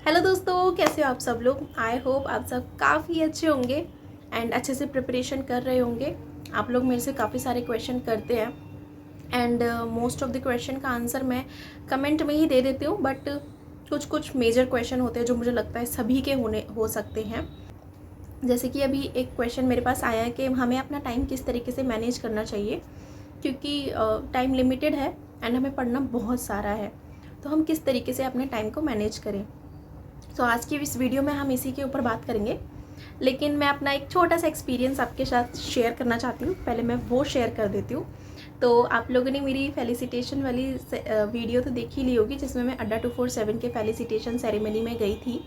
Hello दोस्तों, कैसे हो आप सब लोग। आई होप आप सब काफ़ी अच्छे होंगे एंड अच्छे से प्रिपरेशन कर रहे होंगे। आप लोग मेरे से काफ़ी सारे क्वेश्चन करते हैं and most of the question का आंसर मैं कमेंट में ही दे देती हूँ, बट कुछ कुछ मेजर क्वेश्चन होते हैं जो मुझे लगता है सभी के हो सकते हैं। जैसे कि अभी एक क्वेश्चन मेरे पास आया है कि हमें अपना टाइम किस तरीके से मैनेज करना चाहिए, क्योंकि टाइम लिमिटेड है एंड हमें पढ़ना बहुत सारा है, तो हम किस तरीके से अपने टाइम को मैनेज करें। तो आज की इस वीडियो में हम इसी के ऊपर बात करेंगे, लेकिन मैं अपना एक छोटा सा एक्सपीरियंस आपके साथ शेयर करना चाहती हूँ। पहले मैं वो शेयर कर देती हूँ। तो आप लोगों ने मेरी फेलिसिटेशन वाली वीडियो तो देख ही ली होगी, जिसमें मैं अड्डा 247 के फेलिसिटेशन सेरेमनी में गई थी।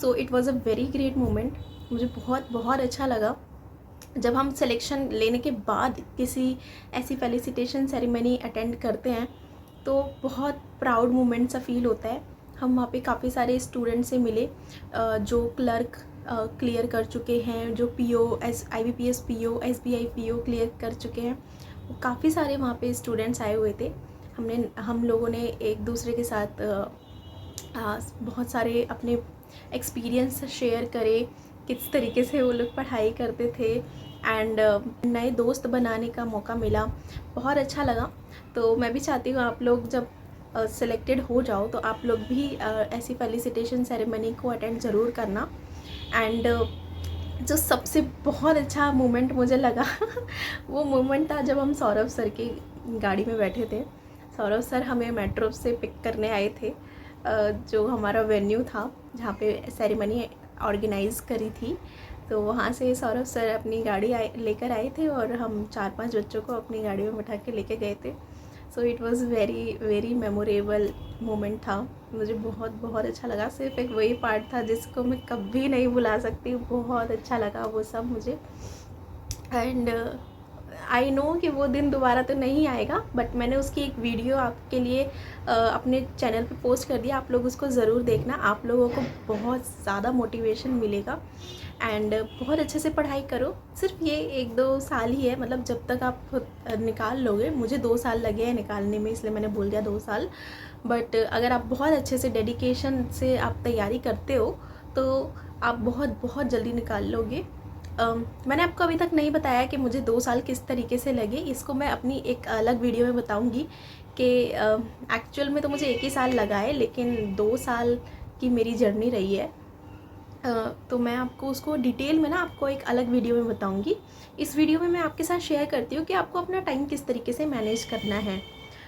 So it was a very great moment. मुझे बहुत बहुत अच्छा लगा जब हम सिलेक्शन लेने के बाद किसी ऐसी फेलिसिटेशन सेरेमनी अटेंड करते हैं, तो बहुत प्राउड मोमेंट सा फील होता है। हम वहाँ पे काफ़ी सारे स्टूडेंट से मिले जो क्लर्क क्लियर कर चुके हैं, जो PO IBPS PO SBI PO clear कर चुके हैं। काफ़ी सारे वहाँ पे स्टूडेंट्स आए हुए थे। हम लोगों ने एक दूसरे के साथ बहुत सारे अपने एक्सपीरियंस शेयर करे, किस तरीके से वो लोग पढ़ाई करते थे एंड नए दोस्त बनाने का मौका मिला। बहुत अच्छा लगा। तो मैं भी चाहती हूँ आप लोग जब सिलेक्टेड हो जाओ तो आप लोग भी ऐसी फेलिसिटेशन सेरेमनी को अटेंड ज़रूर करना। एंड जो सबसे बहुत अच्छा मोमेंट मुझे लगा वो मोमेंट था जब हम सौरभ सर की गाड़ी में बैठे थे। सौरभ सर हमें मेट्रो से पिक करने आए थे, जो हमारा वेन्यू था जहाँ पे सेरेमनी ऑर्गेनाइज़ करी थी। तो वहाँ से सौरभ सर अपनी गाड़ी लेकर आए थे और हम 4-5 बच्चों को अपनी गाड़ी में बैठा के लेके गए थे। So it was very very memorable moment था। मुझे बहुत बहुत अच्छा लगा। सिर्फ एक वही पार्ट था जिसको मैं कभी नहीं भुला सकती। बहुत अच्छा लगा वो सब मुझे। एंड आई नो कि वो दिन दोबारा तो नहीं आएगा, बट मैंने उसकी एक वीडियो आपके लिए अपने चैनल पे पोस्ट कर दिया। आप लोग उसको ज़रूर देखना, आप लोगों को बहुत ज़्यादा मोटिवेशन मिलेगा एंड बहुत अच्छे से पढ़ाई करो। सिर्फ ये 1-2 साल ही है, मतलब जब तक आप खुद निकाल लोगे। मुझे 2 साल लगे हैं निकालने में, इसलिए मैंने बोल दिया 2 साल। बट अगर आप बहुत अच्छे से डेडिकेशन से आप तैयारी करते हो तो आप बहुत बहुत जल्दी निकाल लोगे। मैंने आपको अभी तक नहीं बताया कि मुझे 2 साल किस तरीके से लगे। इसको मैं अपनी एक अलग वीडियो में बताऊंगी कि एक्चुअल में तो मुझे 1 ही साल लगा है, लेकिन 2 साल की मेरी जर्नी रही है। तो मैं आपको उसको डिटेल में ना आपको एक अलग वीडियो में बताऊंगी। इस वीडियो में मैं आपके साथ शेयर करती हूँ कि आपको अपना टाइम किस तरीके से मैनेज करना है।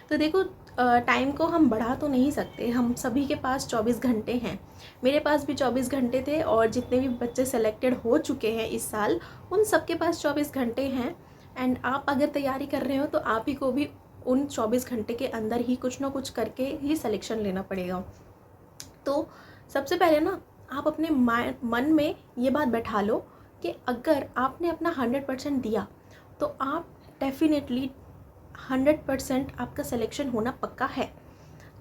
तो देखो, टाइम को हम बढ़ा तो नहीं सकते। हम सभी के पास 24 घंटे हैं। मेरे पास भी 24 घंटे थे और जितने भी बच्चे सेलेक्टेड हो चुके हैं इस साल, उन सब के पास 24 घंटे हैं। एंड आप अगर तैयारी कर रहे हो तो आप ही को भी उन 24 घंटे के अंदर ही कुछ ना कुछ करके ही सिलेक्शन लेना पड़ेगा। तो सबसे पहले ना आप अपने मन में ये बात बैठा लो कि अगर आपने अपना 100% दिया तो आप डेफिनेटली 100% आपका सिलेक्शन होना पक्का है।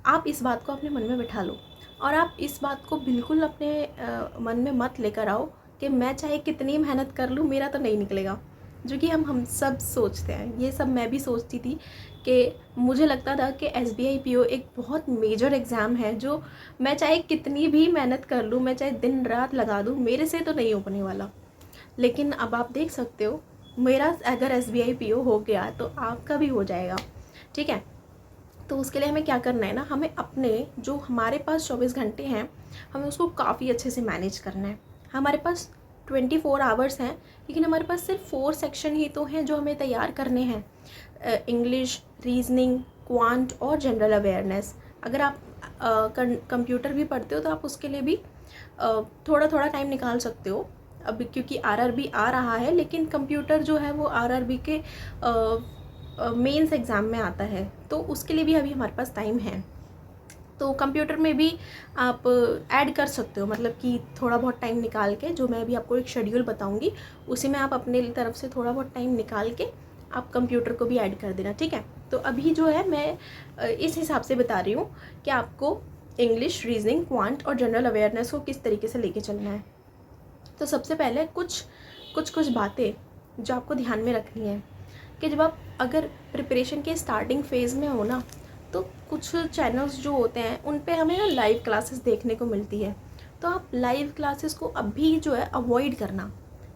आप इस बात को अपने मन में बिठा लो और आप इस बात को बिल्कुल अपने मन में मत लेकर आओ कि मैं चाहे कितनी मेहनत कर लूँ मेरा तो नहीं निकलेगा। जो कि हम सब सोचते हैं, ये सब मैं भी सोचती थी कि मुझे लगता था कि SBI PO एक बहुत मेजर एग्ज़ाम है, जो मैं चाहे कितनी भी मेहनत कर लूँ, मैं चाहे दिन रात लगा दूँ, मेरे से तो नहीं हो पाने वाला। लेकिन अब आप देख सकते हो, मेरा अगर SBI PO हो गया तो आपका भी हो जाएगा। ठीक है। तो उसके लिए हमें क्या करना है ना, हमें अपने जो हमारे पास 24 घंटे हैं, हमें उसको काफ़ी अच्छे से मैनेज करना है। हमारे पास 24 आवर्स हैं, लेकिन हमारे पास सिर्फ 4 सेक्शन ही तो हैं जो हमें तैयार करने हैं। इंग्लिश, रीजनिंग, क्वांट और जनरल अवेयरनेस। अगर आप कंप्यूटर भी पढ़ते हो तो आप उसके लिए भी थोड़ा थोड़ा टाइम निकाल सकते हो। अब क्योंकि RRB आ रहा है, लेकिन कंप्यूटर जो है वो RRB के मेंस एग्ज़ाम में आता है, तो उसके लिए भी अभी हमारे पास टाइम है। तो कंप्यूटर में भी आप ऐड कर सकते हो, मतलब कि थोड़ा बहुत टाइम निकाल के, जो मैं अभी आपको एक शेड्यूल बताऊंगी उसी में आप अपने तरफ से थोड़ा बहुत टाइम निकाल के आप कंप्यूटर को भी ऐड कर देना। ठीक है। तो अभी जो है मैं इस हिसाब से बता रही हूँ कि आपको इंग्लिश, रीजनिंग, क्वांट और जनरल अवेयरनेस को किस तरीके से लेके चलना है। तो सबसे पहले कुछ बातें जो आपको ध्यान में रखनी है कि जब आप अगर प्रिपरेशन के स्टार्टिंग फेज़ में हो ना, तो कुछ चैनल्स जो होते हैं उन पे हमें ना लाइव क्लासेस देखने को मिलती है। तो आप लाइव क्लासेस को अभी जो है अवॉइड करना।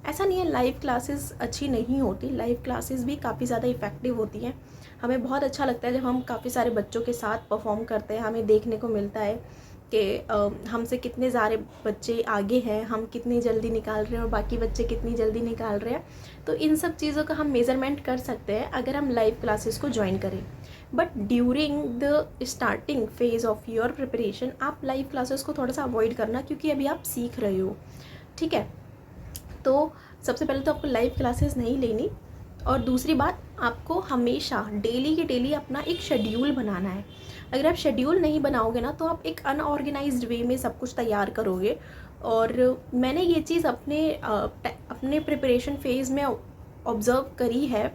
ऐसा नहीं है लाइव क्लासेस अच्छी नहीं होती, लाइव क्लासेस भी काफ़ी ज़्यादा इफ़ेक्टिव होती हैं। हमें बहुत अच्छा लगता है जब हम काफ़ी सारे बच्चों के साथ परफॉर्म करते हैं, हमें देखने को मिलता है कि हमसे कितने सारे बच्चे आगे हैं, हम कितनी जल्दी निकाल रहे हैं और बाकी बच्चे कितनी जल्दी निकाल रहे हैं। तो इन सब चीज़ों का हम मेज़रमेंट कर सकते हैं अगर हम लाइव क्लासेस को ज्वाइन करें। But during the starting phase of your preparation आप लाइव क्लासेस को थोड़ा सा अवॉइड करना, क्योंकि अभी आप सीख रहे हो, ठीक है। तो सबसे पहले तो आपको लाइव क्लासेस नहीं लेनी, और दूसरी बात आपको हमेशा डेली के डेली अपना एक शेड्यूल बनाना है। अगर आप शेड्यूल नहीं बनाओगे ना तो आप एक अनऑर्गेनाइज्ड वे में सब कुछ तैयार करोगे। और मैंने ये चीज़ अपने प्रिपरेशन फेज़ में ऑब्ज़र्व करी है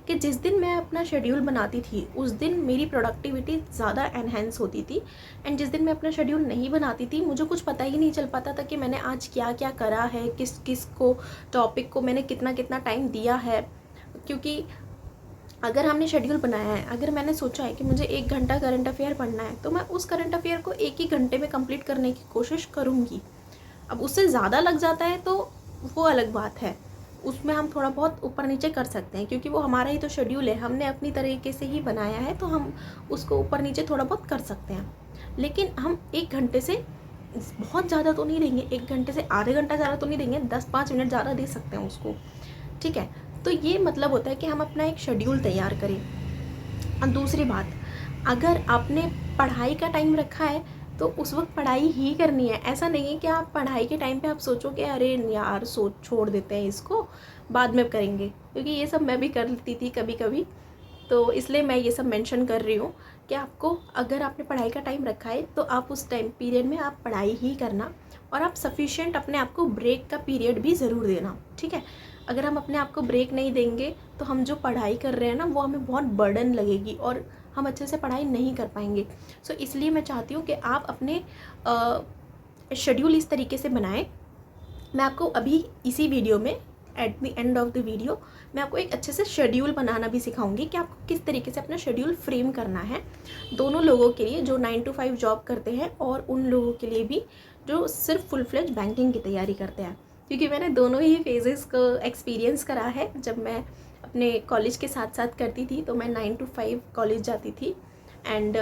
कि जिस दिन मैं अपना शेड्यूल बनाती थी उस दिन मेरी प्रोडक्टिविटी ज़्यादा एनहेंस होती थी, एंड जिस दिन मैं अपना शेड्यूल नहीं बनाती थी मुझे कुछ पता ही नहीं चल पाता था कि मैंने आज क्या क्या करा है, किस किस को टॉपिक को मैंने कितना कितना टाइम दिया है। क्योंकि अगर हमने शेड्यूल बनाया है, अगर मैंने सोचा है कि मुझे 1 घंटा करंट अफेयर पढ़ना है, तो मैं उस करंट अफेयर को 1 ही घंटे में कंप्लीट करने की कोशिश करूँगी। अब उससे ज़्यादा लग जाता है तो वो अलग बात है, उसमें हम थोड़ा बहुत ऊपर नीचे कर सकते हैं, क्योंकि वो हमारा ही तो शेड्यूल है, हमने अपनी तरीके से ही बनाया है, तो हम उसको ऊपर नीचे थोड़ा बहुत कर सकते हैं। लेकिन हम 1 घंटे से बहुत ज़्यादा तो नहीं देंगे, 1 घंटे से आधे घंटा ज़्यादा तो नहीं देंगे, 10-5 मिनट ज़्यादा दे सकते हैं उसको, ठीक है। तो ये मतलब होता है कि हम अपना एक शेड्यूल तैयार करें। और दूसरी बात, अगर आपने पढ़ाई का टाइम रखा है तो उस वक्त पढ़ाई ही करनी है। ऐसा नहीं है कि आप पढ़ाई के टाइम पे आप सोचो कि अरे यार छोड़ देते हैं इसको, बाद में करेंगे, क्योंकि ये सब मैं भी करती थी कभी कभी। तो इसलिए मैं ये सब मेंशन कर रही हूँ कि आपको अगर आपने पढ़ाई का टाइम रखा है तो आप उस टाइम पीरियड में आप पढ़ाई ही करना, और आप सफिशिएंट अपने आप को ब्रेक का पीरियड भी ज़रूर देना, ठीक है। अगर हम अपने आप को ब्रेक नहीं देंगे तो हम जो पढ़ाई कर रहे हैं ना वो हमें बहुत बर्डन लगेगी और हम अच्छे से पढ़ाई नहीं कर पाएंगे। सो इसलिए मैं चाहती हूँ कि आप अपने शेड्यूल इस तरीके से बनाएं। मैं आपको अभी इसी वीडियो में at the end of the video मैं आपको एक अच्छे से शेड्यूल बनाना भी सिखाऊंगी कि आपको किस तरीके से अपना शेड्यूल फ्रेम करना है, दोनों लोगों के लिए जो 9 to 5 जॉब करते हैं और उन लोगों के लिए भी जो सिर्फ फुल फ्लेज बैंकिंग की तैयारी करते हैं। क्योंकि मैंने दोनों ही फेजेस को एक्सपीरियंस करा है। जब मैं अपने कॉलेज के साथ साथ करती थी तो मैं 9 to 5 कॉलेज जाती थी, एंड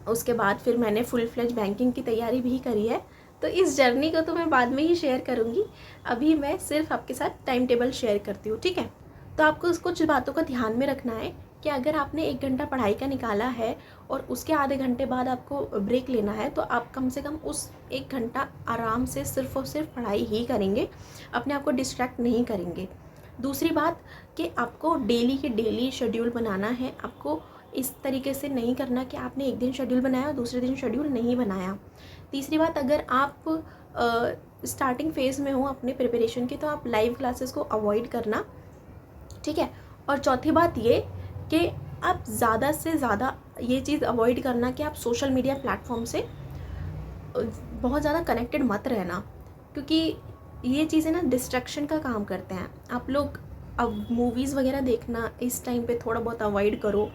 उसके बाद फिर मैंने फुल फ्लेज बैंकिंग की तैयारी भी करी है। तो इस जर्नी को तो मैं बाद में ही शेयर करूँगी, अभी मैं सिर्फ आपके साथ टाइम टेबल शेयर करती हूँ, ठीक है। तो आपको कुछ बातों का ध्यान में रखना है कि अगर आपने 1 घंटा पढ़ाई का निकाला है और उसके आधे घंटे बाद आपको ब्रेक लेना है, तो आप कम से कम उस 1 घंटा आराम से सिर्फ और सिर्फ पढ़ाई ही करेंगे, अपने आप को डिस्ट्रैक्ट नहीं करेंगे। दूसरी बात कि आपको डेली के डेली शेड्यूल बनाना है। आपको इस तरीके से नहीं करना कि आपने एक दिन शेड्यूल बनाया दूसरे दिन शेड्यूल नहीं बनाया। तीसरी बात, अगर आप स्टार्टिंग फेज़ में हो अपने प्रिपरेशन की तो आप लाइव क्लासेस को अवॉइड करना, ठीक है। और चौथी बात ये कि आप ज़्यादा से ज़्यादा ये चीज़ अवॉइड करना कि आप सोशल मीडिया प्लेटफॉर्म से बहुत ज़्यादा कनेक्टेड मत रहना, क्योंकि ये चीज़ें ना डिस्ट्रैक्शन का काम करते हैं। आप लोग अब मूवीज़ वगैरह देखना इस टाइम पे थोड़ा बहुत अवॉइड करो।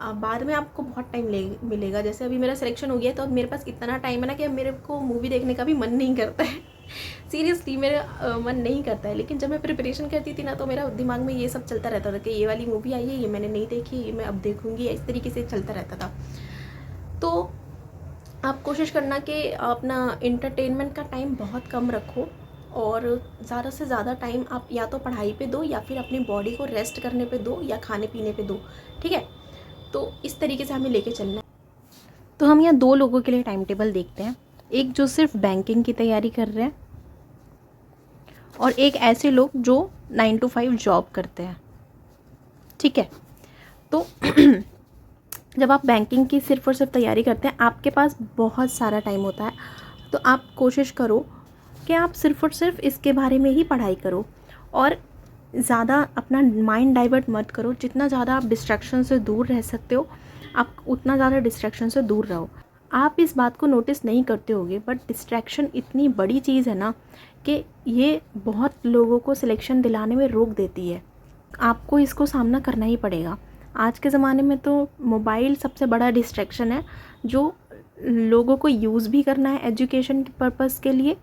बाद में आपको बहुत टाइम मिलेगा। जैसे अभी मेरा सिलेक्शन हो गया तो अब मेरे पास इतना टाइम है ना कि अब मेरे को मूवी देखने का भी मन नहीं करता है सीरियसली मेरा मन नहीं करता है। लेकिन जब मैं प्रिपरेशन करती थी ना तो मेरा दिमाग में ये सब चलता रहता था कि ये वाली मूवी आई है, ये मैंने नहीं देखी, ये मैं अब देखूँगी, इस तरीके से चलता रहता था। तो आप कोशिश करना कि अपना इंटरटेनमेंट का टाइम बहुत कम रखो और ज़्यादा से ज़्यादा टाइम आप या तो पढ़ाई पे दो या फिर अपनी बॉडी को रेस्ट करने पे दो या खाने पीने पे दो, ठीक है। तो इस तरीके से हमें लेके चलना है। तो हम यहाँ 2 लोगों के लिए टाइम टेबल देखते हैं, एक जो सिर्फ बैंकिंग की तैयारी कर रहे हैं और एक ऐसे लोग जो 9 to 5 जॉब करते हैं, ठीक है। तो जब आप बैंकिंग की सिर्फ और सिर्फ तैयारी करते हैं आपके पास बहुत सारा टाइम होता है, तो आप कोशिश करो कि आप सिर्फ और सिर्फ इसके बारे में ही पढ़ाई करो और ज़्यादा अपना माइंड डाइवर्ट मत करो। जितना ज़्यादा आप डिस्ट्रैक्शन से दूर रह सकते हो आप उतना ज़्यादा डिस्ट्रैक्शन से दूर रहो। आप इस बात को नोटिस नहीं करते होगे बट डिस्ट्रैक्शन इतनी बड़ी चीज़ है ना कि ये बहुत लोगों को सिलेक्शन दिलाने में रोक देती है। आपको इसको सामना करना ही पड़ेगा। आज के ज़माने में तो मोबाइल सबसे बड़ा डिस्ट्रैक्शन है जो लोगों को यूज़ भी करना है एजुकेशन के पर्पज़ के लिए।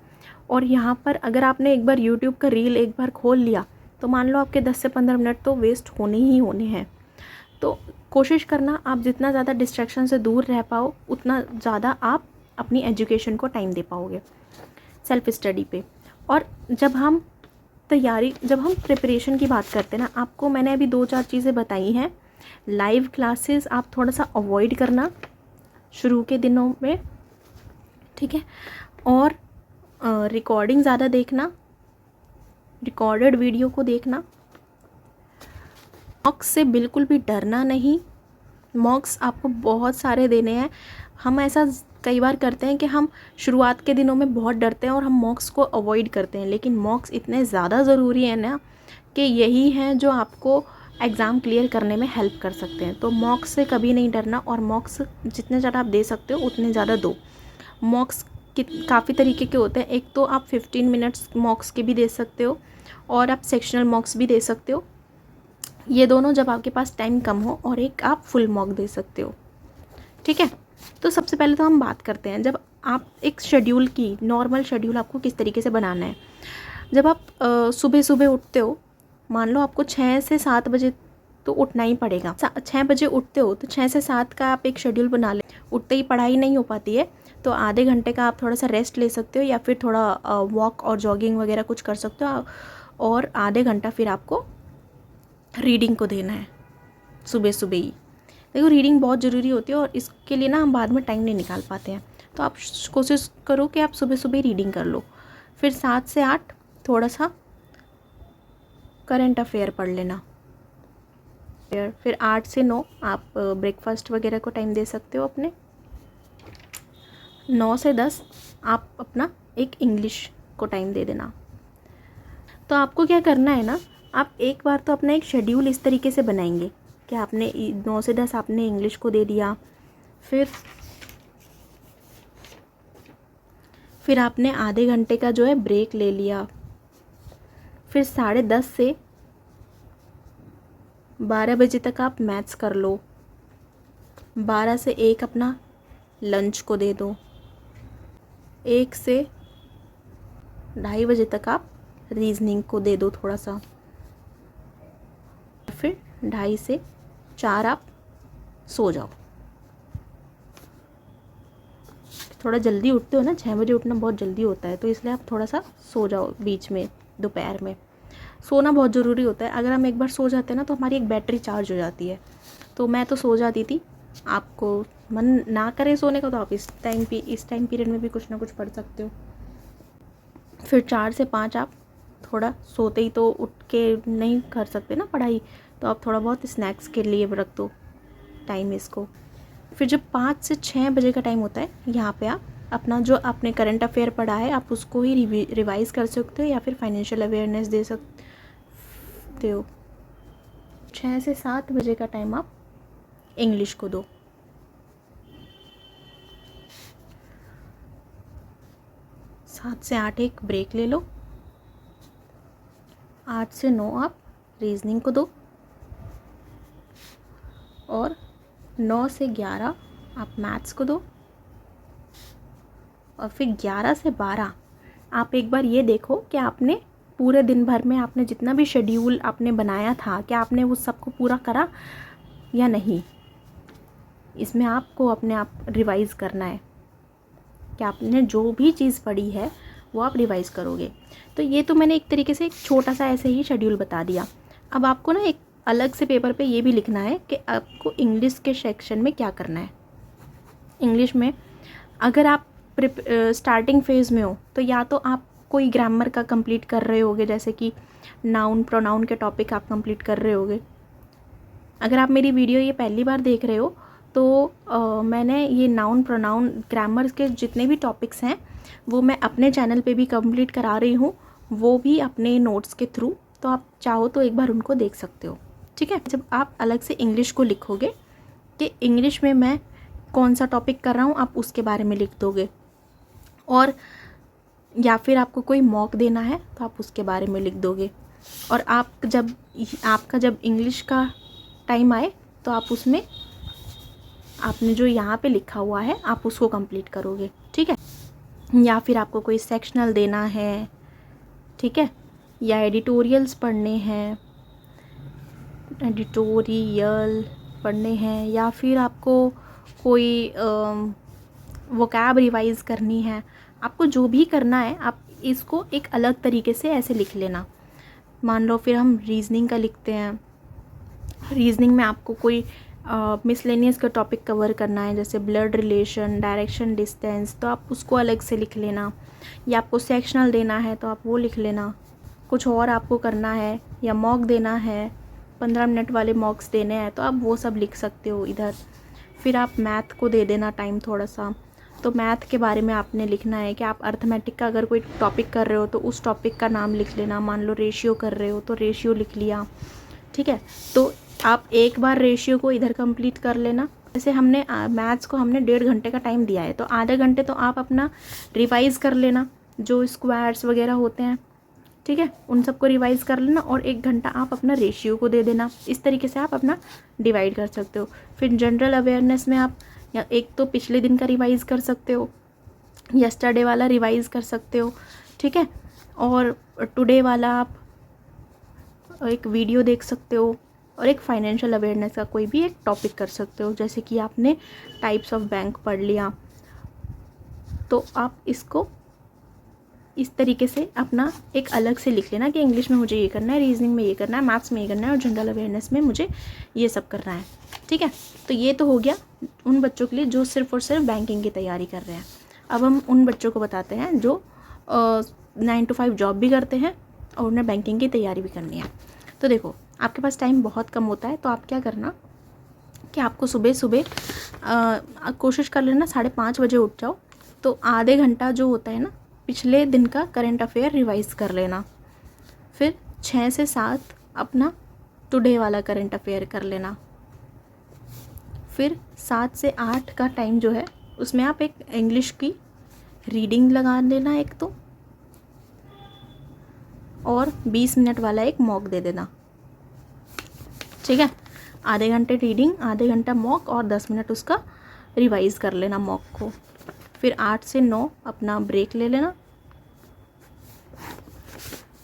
और यहाँ पर अगर आपने एक बार यूट्यूब का रील एक बार खोल लिया तो मान लो आपके 10 से 15 मिनट तो वेस्ट होने ही होने हैं। तो कोशिश करना आप जितना ज़्यादा डिस्ट्रैक्शन से दूर रह पाओ उतना ज़्यादा आप अपनी एजुकेशन को टाइम दे पाओगे सेल्फ स्टडी पे। और जब हम प्रिपरेशन की बात करते हैं ना, आपको मैंने अभी 2-4 चीज़ें बताई हैं। लाइव क्लासेस आप थोड़ा सा अवॉइड करना शुरू के दिनों में, ठीक है। और रिकॉर्डिंग ज़्यादा देखना, रिकॉर्डेड वीडियो को देखना। मॉक्स से बिल्कुल भी डरना नहीं। मॉक्स आपको बहुत सारे देने हैं। हम ऐसा कई बार करते हैं कि हम शुरुआत के दिनों में बहुत डरते हैं और हम मॉक्स को अवॉइड करते हैं, लेकिन मॉक्स इतने ज़्यादा ज़रूरी है ना कि यही हैं जो आपको एग्ज़ाम क्लियर करने में हेल्प कर सकते हैं। तो मॉक्स से कभी नहीं डरना, और मॉक्स जितने ज़्यादा आप दे सकते हो उतने ज़्यादा दो। मॉक्स काफ़ी तरीके के होते हैं। एक तो आप 15 मिनट्स मॉक्स के भी दे सकते हो और आप सेक्शनल मॉक्स भी दे सकते हो। ये दोनों जब आपके पास टाइम कम हो, और एक आप फुल मॉक दे सकते हो, ठीक है। तो सबसे पहले तो हम बात करते हैं जब आप एक शेड्यूल की, नॉर्मल शेड्यूल आपको किस तरीके से बनाना है। जब आप सुबह सुबह उठते हो, मान लो आपको 6 से 7 बजे तो उठना ही पड़ेगा। 6 बजे उठते हो तो 6 से 7 का आप एक शेड्यूल बना लें। उठते ही पढ़ाई नहीं हो पाती है तो आधे घंटे का आप थोड़ा सा रेस्ट ले सकते हो, या फिर थोड़ा वॉक और जॉगिंग वगैरह कुछ कर सकते हो, और आधे घंटा फिर आपको रीडिंग को देना है सुबह सुबह ही। देखो रीडिंग बहुत ज़रूरी होती है और इसके लिए ना हम बाद में टाइम नहीं निकाल पाते हैं। तो आप कोशिश करो कि आप सुबह सुबह रीडिंग कर लो। फिर 7 से 8 थोड़ा सा करंट अफेयर पढ़ लेना। फिर 8 से 9 आप ब्रेकफास्ट वगैरह को टाइम दे सकते हो अपने। 9 से 10 आप अपना एक इंग्लिश को टाइम दे देना। तो आपको क्या करना है ना, आप एक बार तो अपना एक शेड्यूल इस तरीके से बनाएंगे कि आपने 9 से 10 आपने इंग्लिश को दे दिया। फिर आपने आधे घंटे का जो है ब्रेक ले लिया। फिर 10:30 से 12 बजे तक आप मैथ्स कर लो। 12 से 1 अपना लंच को दे दो। 1 से 2:30 बजे तक आप रीजनिंग को दे दो थोड़ा सा। फिर 2:30 से 4 आप सो जाओ। थोड़ा जल्दी उठते हो ना, 6 बजे उठना बहुत जल्दी होता है, तो इसलिए आप थोड़ा सा सो जाओ बीच में, दोपहर में। सोना बहुत ज़रूरी होता है। अगर हम एक बार सो जाते हैं ना तो हमारी एक बैटरी चार्ज हो जाती है। तो मैं तो सो जाती थी। आपको मन ना करे सोने का तो आप इस टाइम पीरियड में भी कुछ ना कुछ पढ़ सकते हो। फिर 4 से 5 आप थोड़ा सोते ही तो उठ के नहीं कर सकते ना पढ़ाई, तो आप थोड़ा बहुत स्नैक्स के लिए रख दो टाइम इसको। फिर जब 5 से 6 बजे का टाइम होता है, यहाँ पे आप अपना जो आपने करंट अफेयर पढ़ा है आप उसको ही रिवाइज़ कर सकते हो, या फिर फाइनेंशियल अवेयरनेस दे सकते हो। 6 से 7 बजे का टाइम आप इंग्लिश को दो। 7 से 8 एक ब्रेक ले लो। 8 से 9 आप रीजनिंग को दो, और 9 से 11 आप मैथ्स को दो। और फिर 11 से 12 आप एक बार ये देखो कि आपने पूरे दिन भर में आपने जितना भी शेड्यूल आपने बनाया था, क्या आपने उस सबको पूरा करा या नहीं। इसमें आपको अपने आप रिवाइज़ करना है कि आपने जो भी चीज़ पढ़ी है वो आप रिवाइज़ करोगे। तो ये तो मैंने एक तरीके से एक छोटा सा ऐसे ही शेड्यूल बता दिया। अब आपको ना एक अलग से पेपर पे ये भी लिखना है कि आपको इंग्लिश के सेक्शन में क्या करना है। इंग्लिश में अगर आप स्टार्टिंग फेज़ में हो तो या तो आप कोई ग्रामर का कंप्लीट कर रहे होगे, जैसे कि नाउन प्रोनाउन के टॉपिक आप कंप्लीट कर रहे होगे। अगर आप मेरी वीडियो ये पहली बार देख रहे हो तो मैंने ये नाउन प्रोनाउन ग्रामर के जितने भी टॉपिक्स हैं वो मैं अपने चैनल पे भी कंप्लीट करा रही हूँ, वो भी अपने नोट्स के थ्रू। तो आप चाहो तो एक बार उनको देख सकते हो, ठीक है। जब आप अलग से इंग्लिश को लिखोगे कि इंग्लिश में मैं कौन सा टॉपिक कर रहा हूँ, आप उसके बारे में लिख दोगे। और या फिर आपको कोई मॉक देना है तो आप उसके बारे में लिख दोगे। और आपका जब इंग्लिश का टाइम आए तो आप उसमें आपने जो यहाँ पे लिखा हुआ है आप उसको कंप्लीट करोगे, ठीक है। या फिर आपको कोई सेक्शनल देना है, ठीक है, या एडिटोरियल्स पढ़ने हैं, एडिटोरियल पढ़ने हैं, या फिर आपको कोई वोकैब रिवाइज़ करनी है, आपको जो भी करना है आप इसको एक अलग तरीके से ऐसे लिख लेना। मान लो फिर हम रीजनिंग का लिखते हैं, रीजनिंग में आपको कोई मिसलेनियस का टॉपिक कवर करना है, जैसे ब्लड रिलेशन, डायरेक्शन, डिस्टेंस, तो आप उसको अलग से लिख लेना। या आपको सेक्शनल देना है तो आप वो लिख लेना। कुछ और आपको करना है या मॉक देना है, 15 मिनट वाले मॉक्स देने हैं, तो आप वो सब लिख सकते हो इधर। फिर आप मैथ को दे देना टाइम थोड़ा सा, तो मैथ के बारे में आपने लिखना है कि आप अर्थमेटिक का अगर कोई टॉपिक कर रहे हो तो उस टॉपिक का नाम लिख लेना। मान लो रेशियो कर रहे हो तो रेशियो लिख लिया, ठीक है। तो आप एक बार रेशियो को इधर कंप्लीट कर लेना। जैसे हमने मैथ्स को हमने 1.5 घंटे का टाइम दिया है, तो आधे घंटे तो आप अपना रिवाइज़ कर लेना, जो स्क्वायर्स वगैरह होते हैं, ठीक है, उन सबको रिवाइज़ कर लेना, और 1 घंटा आप अपना रेशियो को दे देना। इस तरीके से आप अपना डिवाइड कर सकते हो। फिर जनरल अवेयरनेस में आप या एक तो पिछले दिन का रिवाइज़ कर सकते हो, यस्टरडे वाला रिवाइज़ कर सकते हो, ठीक है, और टुडे वाला आप एक वीडियो देख सकते हो, और एक फाइनेंशियल अवेयरनेस का कोई भी एक टॉपिक कर सकते हो। जैसे कि आपने टाइप्स ऑफ बैंक पढ़ लिया, तो आप इसको इस तरीके से अपना एक अलग से लिख लेना कि इंग्लिश में मुझे ये करना है, रीजनिंग में ये करना है, मैथ्स में ये करना है, और जनरल अवेयरनेस में मुझे ये सब करना है, ठीक है। तो ये तो हो गया उन बच्चों के लिए जो सिर्फ और सिर्फ बैंकिंग की तैयारी कर रहे हैं। अब हम उन बच्चों को बताते हैं जो 9 to 5 जॉब भी करते हैं और उन्हें बैंकिंग की तैयारी भी करनी है। तो देखो, आपके पास टाइम बहुत कम होता है, तो आप क्या करना कि आपको सुबह सुबह कोशिश कर लेना 5:30 बजे उठ जाओ। तो आधे घंटा जो होता है ना, पिछले दिन का करंट अफेयर रिवाइज कर लेना। फिर 6 से 7 अपना टुडे वाला करंट अफेयर कर लेना। फिर 7 से 8 का टाइम जो है उसमें आप एक इंग्लिश की रीडिंग लगा देना एक तो, और 20 मिनट वाला एक मॉक दे देना, ठीक है। आधे घंटे रीडिंग, आधे घंटा मॉक, और 10 मिनट उसका रिवाइज़ कर लेना मॉक को। फिर 8 से 9 अपना ब्रेक ले लेना,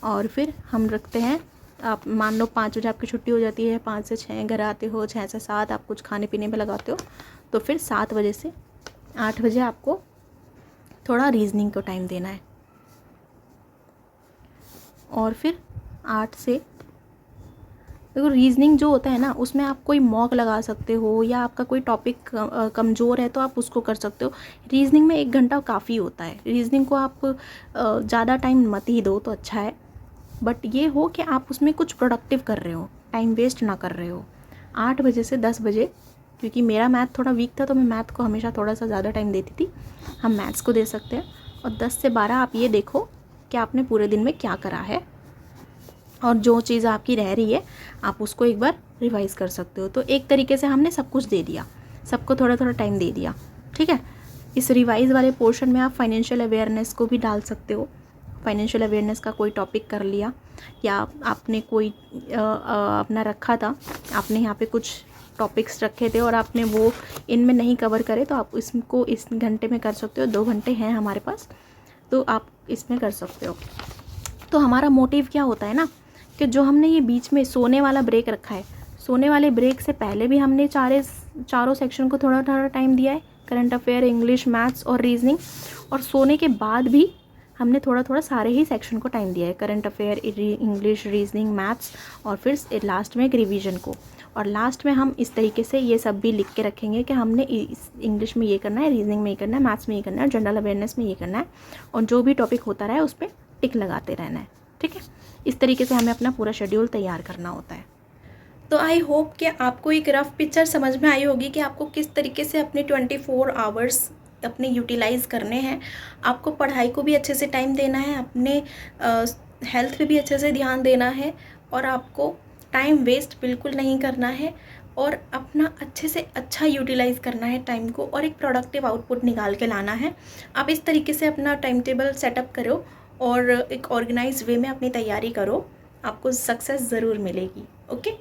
और फिर हम रखते हैं, आप मान लो 5 बजे आपकी छुट्टी हो जाती है, 5 से 6 घर आते हो, 6 से 7 आप कुछ खाने पीने में लगाते हो, तो फिर 7 बजे से 8 बजे आपको थोड़ा रीजनिंग को टाइम देना है। और फिर 8 से देखो, रीजनिंग जो होता है ना, उसमें आप कोई मॉक लगा सकते हो, या आपका कोई टॉपिक कमज़ोर है तो आप उसको कर सकते हो। रीजनिंग में 1 घंटा काफ़ी होता है। रीजनिंग को आप ज़्यादा टाइम मत ही दो तो अच्छा है, बट ये हो कि आप उसमें कुछ प्रोडक्टिव कर रहे हो, टाइम वेस्ट ना कर रहे हो। 8 बजे से 10 बजे, क्योंकि मेरा मैथ थोड़ा वीक था तो मैं मैथ को हमेशा थोड़ा सा ज़्यादा टाइम देती थी, हम मैथ्स को दे सकते हैं। और 10 से 12 आप ये देखो कि आपने पूरे दिन में क्या करा है, और जो चीज़ आपकी रह रही है आप उसको एक बार रिवाइज़ कर सकते हो। तो एक तरीके से हमने सब कुछ दे दिया, सबको थोड़ा थोड़ा टाइम दे दिया, ठीक है। इस रिवाइज़ वाले पोर्शन में आप फाइनेंशियल अवेयरनेस को भी डाल सकते हो। फाइनेंशियल अवेयरनेस का कोई टॉपिक कर लिया, या आपने कोई अपना रखा था, आपने यहाँ पे कुछ टॉपिक्स रखे थे और आपने वो इनमें नहीं कवर करे, तो आप इसको इस घंटे में कर सकते हो। 2 घंटे हैं हमारे पास, तो आप इसमें कर सकते हो। तो हमारा मोटिव क्या होता है ना, कि जो हमने ये बीच में सोने वाला ब्रेक रखा है, सोने वाले ब्रेक से पहले भी हमने चारों सेक्शन को थोड़ा थोड़ा टाइम दिया है, करंट अफेयर, इंग्लिश, मैथ्स और रीजनिंग। और सोने के बाद भी हमने थोड़ा थोड़ा सारे ही सेक्शन को टाइम दिया है, current affair, English, reasoning, maths, और फिर लास्ट में एक रिवीजन को। और लास्ट में हम इस तरीके से ये सब भी लिख के रखेंगे कि हमने इंग्लिश में ये करना है, रीजनिंग में ये करना है, मैथ्स में ये करना है, जनरल अवेयरनेस में ये करना है, और जो भी टॉपिक होता रहा है उस पर टिक लगाते रहना है, ठीक है। इस तरीके से हमें अपना पूरा शेड्यूल तैयार करना होता है। तो आई होप कि आपको एक रफ पिक्चर समझ में आई होगी कि आपको किस तरीके से अपने 24 आवर्स अपने यूटिलाइज़ करने हैं। आपको पढ़ाई को भी अच्छे से टाइम देना है, अपने हेल्थ पे भी अच्छे से ध्यान देना है, और आपको टाइम वेस्ट बिल्कुल नहीं करना है, और अपना अच्छे से अच्छा यूटिलाइज़ करना है टाइम को, और एक प्रोडक्टिव आउटपुट निकाल के लाना है। आप इस तरीके से अपना टाइम टेबल सेटअप करो और एक ऑर्गेनाइज वे में अपनी तैयारी करो, आपको सक्सेस ज़रूर मिलेगी। ओके,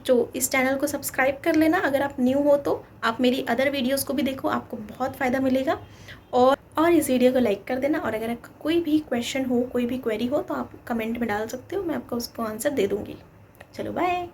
जो इस चैनल को सब्सक्राइब कर लेना। अगर आप न्यू हो तो आप मेरी अदर वीडियोस को भी देखो, आपको बहुत फ़ायदा मिलेगा। और इस वीडियो को लाइक कर देना। और अगर आपका कोई भी क्वेश्चन हो, कोई भी क्वेरी हो तो आप कमेंट में डाल सकते हो, मैं आपको उसको आंसर दे दूँगी। चलो बाय।